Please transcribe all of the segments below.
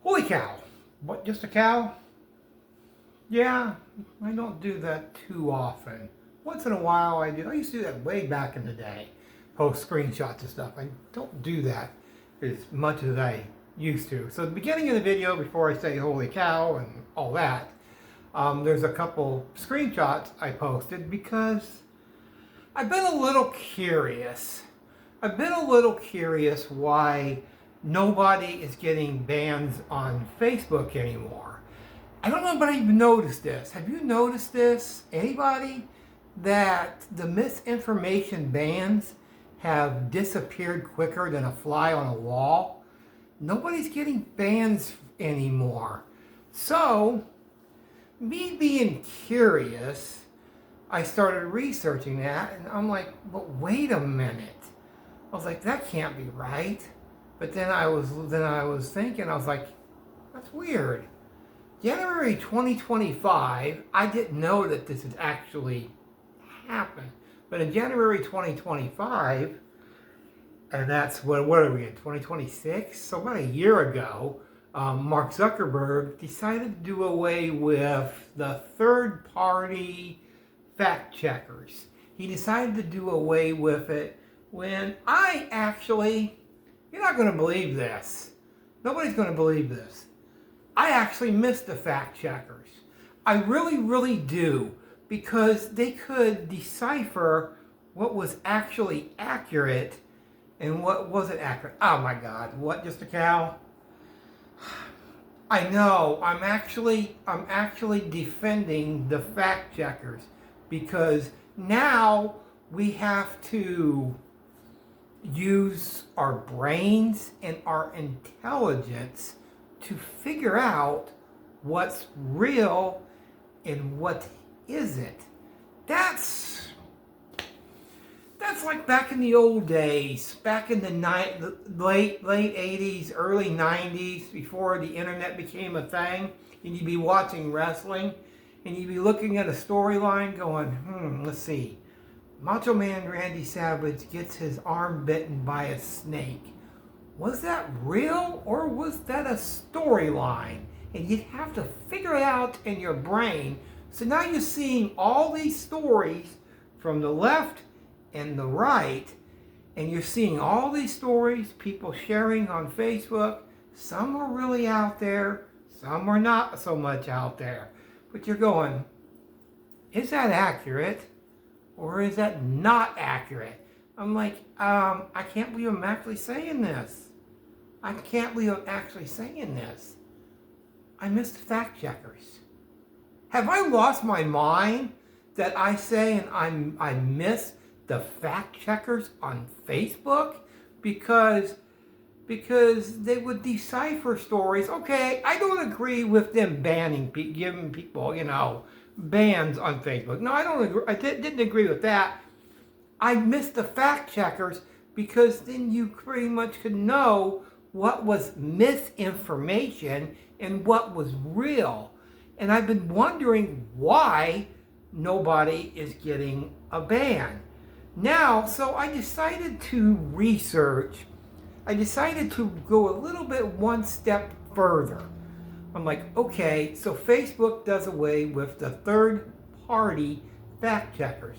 Holy cow! What, just a cow? Yeah, I don't do that too often. Once in a while I do. I used to do that way back in the day. Post screenshots and stuff. I don't do that as much as I used to. So at the beginning of the video, before I say holy cow and all that, there's a couple screenshots I posted because I've been a little curious. I've been a little curious why nobody is getting bans on Facebook anymore. I don't know if I've noticed this. Have you noticed this? Anybody? That the misinformation bans have disappeared quicker than a fly on a wall? Nobody's getting bans anymore. So, me being curious, I started researching that, and I'm like, but wait a minute. I was like, that can't be right. But then I was thinking, I was like, that's weird. January 2025, I didn't know that this had actually happened. But in January 2025, and that's what are we in, 2026? So about a year ago, Mark Zuckerberg decided to do away with the third-party fact checkers. He decided to do away with it when you're not going to believe this. Nobody's going to believe this. I actually miss the fact checkers. I really, really do, because they could decipher what was actually accurate and what wasn't accurate. Oh my God, what, just a cow? I know, I'm actually defending the fact checkers, because now we have to use our brains and our intelligence to figure out what's real and what isn't. That's like back in the old days, back in the late 80s, early 90s, before the internet became a thing, and you'd be watching wrestling, and you'd be looking at a storyline going, let's see. Macho Man Randy Savage gets his arm bitten by a snake. Was that real, or was that a storyline? And you'd have to figure it out in your brain. So now you're seeing all these stories from the left and the right, and you're seeing all these stories, people sharing on Facebook. Some are really out there, some are not so much out there. But you're going, is that accurate, or is that not accurate? I'm like, I can't believe I'm actually saying this. I can't believe I'm actually saying this. I missed the fact checkers. Have I lost my mind that I say and I miss the fact checkers on Facebook? Because they would decipher stories. Okay, I don't agree with them giving people, bans on Facebook. No, I don't agree. I didn't agree with that. I missed the fact checkers because then you pretty much could know what was misinformation and what was real. And I've been wondering why nobody is getting a ban. Now, so I decided to research. I decided to go a little bit one step further. I'm like, okay, so Facebook does away with the third-party fact checkers.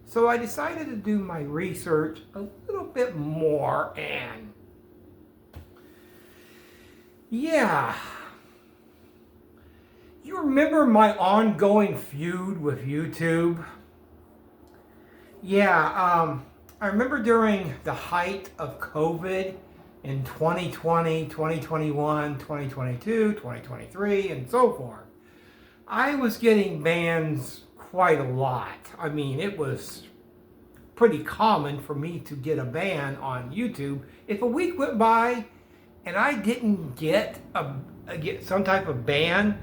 So I decided to do my research a little bit more, and yeah. You remember my ongoing feud with YouTube? Yeah, I remember during the height of COVID in 2020, 2021, 2022, 2023, and so forth, I was getting bans quite a lot. I mean, it was pretty common for me to get a ban on YouTube. If a week went by and I didn't get some type of ban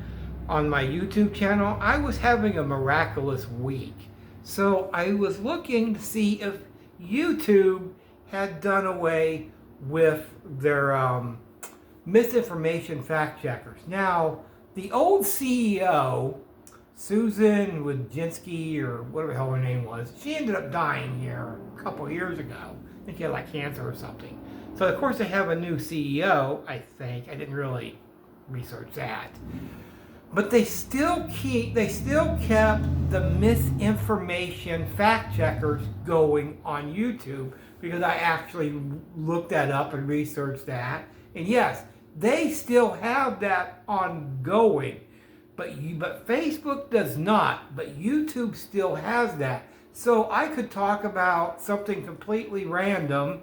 on my YouTube channel, I was having a miraculous week. So I was looking to see if YouTube had done away with their misinformation fact checkers. Now, the old CEO, Susan Wojcicki, or whatever the hell her name was, she ended up dying here a couple years ago. I think she had like cancer or something. So of course they have a new CEO, I think. I didn't really research that. But they still kept the misinformation fact checkers going on YouTube, because I actually looked that up and researched that. And yes, they still have that ongoing. But Facebook does not, but YouTube still has that. So I could talk about something completely random,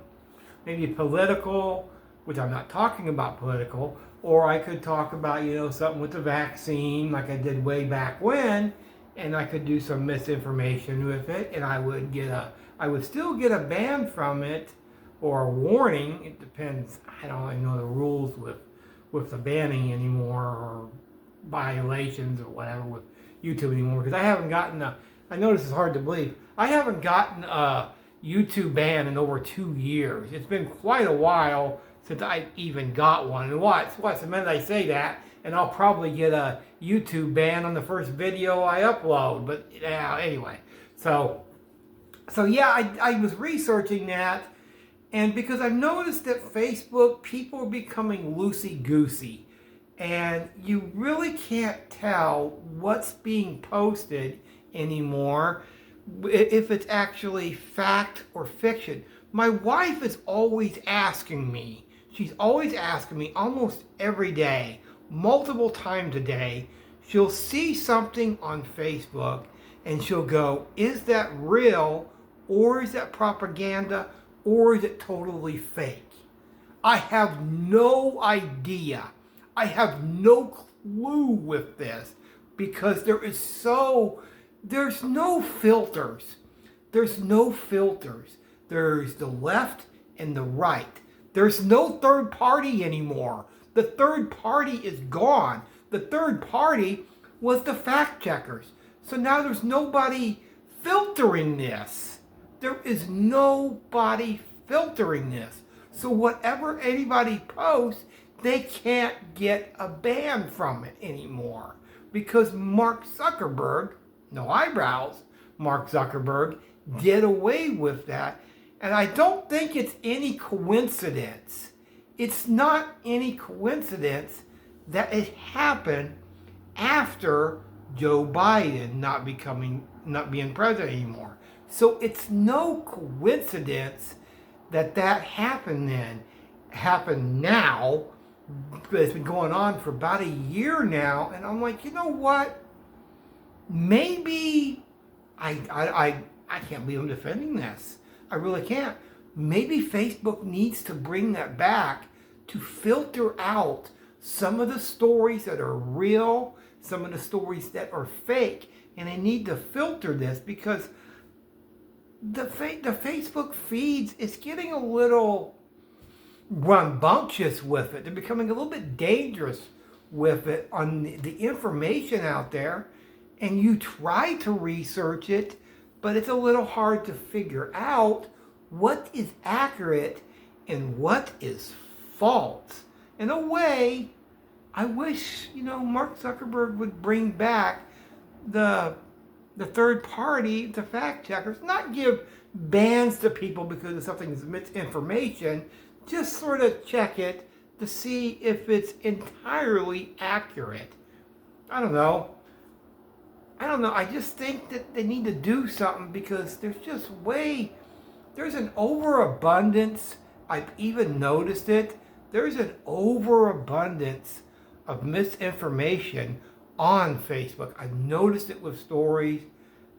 maybe political, which I'm not talking about political, or I could talk about, something with the vaccine, like I did way back when, and I could do some misinformation with it, and I would still get a ban from it, or a warning. It depends. I don't really know the rules with the banning anymore, or violations or whatever with YouTube anymore, because I haven't gotten I know this is hard to believe, I haven't gotten a YouTube ban in over 2 years. It's been quite a while since I even got one. And watch the minute I say that, and I'll probably get a YouTube ban on the first video I upload. But anyway, so yeah, I was researching that, and because I've noticed that Facebook, people are becoming loosey-goosey, and you really can't tell what's being posted anymore, if it's actually fact or fiction. My wife is always asking me, she's always asking me almost every day, multiple times a day, she'll see something on Facebook and she'll go, is that real, or is that propaganda, or is it totally fake? I have no idea. I have no clue with this, because there's no filters. There's no filters. There's the left and the right. There's no third party anymore. The third party is gone. The third party was the fact checkers. So now there's nobody filtering this. There is nobody filtering this. So whatever anybody posts, they can't get a ban from it anymore, because Mark Zuckerberg, no eyebrows, Mark Zuckerberg, did away with that. And I don't think it's any coincidence. It's not any coincidence that it happened after Joe Biden not being president anymore. So it's no coincidence that happened now. It's been going on for about a year now, and I'm like, you know what? Maybe I can't believe I'm defending this. I really can't. Maybe Facebook needs to bring that back to filter out some of the stories that are real, some of the stories that are fake, and they need to filter this, because the Facebook feeds is getting a little rambunctious with it. They're becoming a little bit dangerous with it on the information out there, and you try to research it, but it's a little hard to figure out what is accurate and what is false. In a way, I wish, Mark Zuckerberg would bring back the third party, the fact checkers, not give bans to people because of something that's misinformation, just sort of check it to see if it's entirely accurate. I don't know. I just think that they need to do something, because there's an overabundance. I've even noticed it. There's an overabundance of misinformation on Facebook. I've noticed it with stories.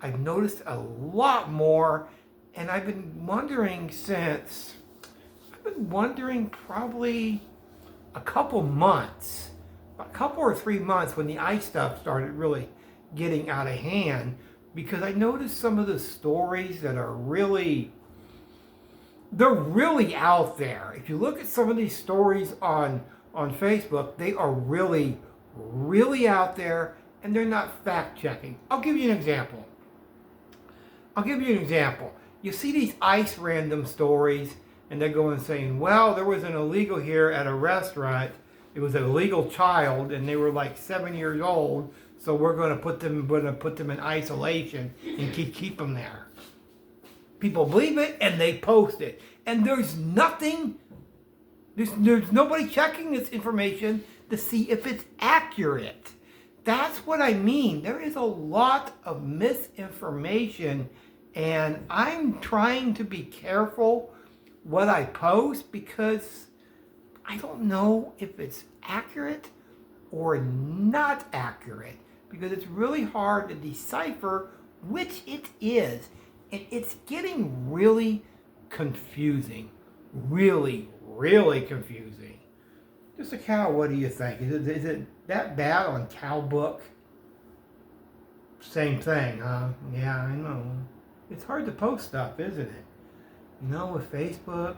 I've noticed a lot more, and I've been wondering probably a couple or 3 months, when the ICE stuff started really getting out of hand, because I noticed some of the stories that are they're really out there. If you look at some of these stories on Facebook, they are really, really out there, and they're not fact-checking. I'll give you an example. You see these ICE random stories, and they're going saying, well, there was an illegal here at a restaurant. It was an illegal child, and they were like 7 years old, so we're going to put them in isolation and keep them there. People believe it, and they post it. And there's nobody checking this information. to see if it's accurate. That's what I mean. There is a lot of misinformation, and I'm trying to be careful what I post because I don't know if it's accurate or not accurate, because it's really hard to decipher which it is. And it's getting really confusing. Really, really confusing. Just a cow, what do you think? Is it that bad on Cowbook? Same thing, huh? Yeah, I know. It's hard to post stuff, isn't it? You know, with Facebook,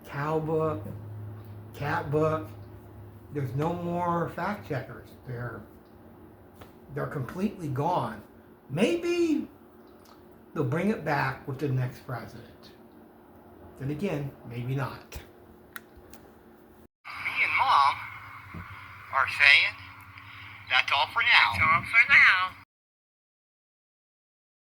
Cowbook, Catbook, there's no more fact checkers. They're completely gone. Maybe they'll bring it back with the next president. Then again, maybe not. Me and Mom are saying that's all for now. That's all for now.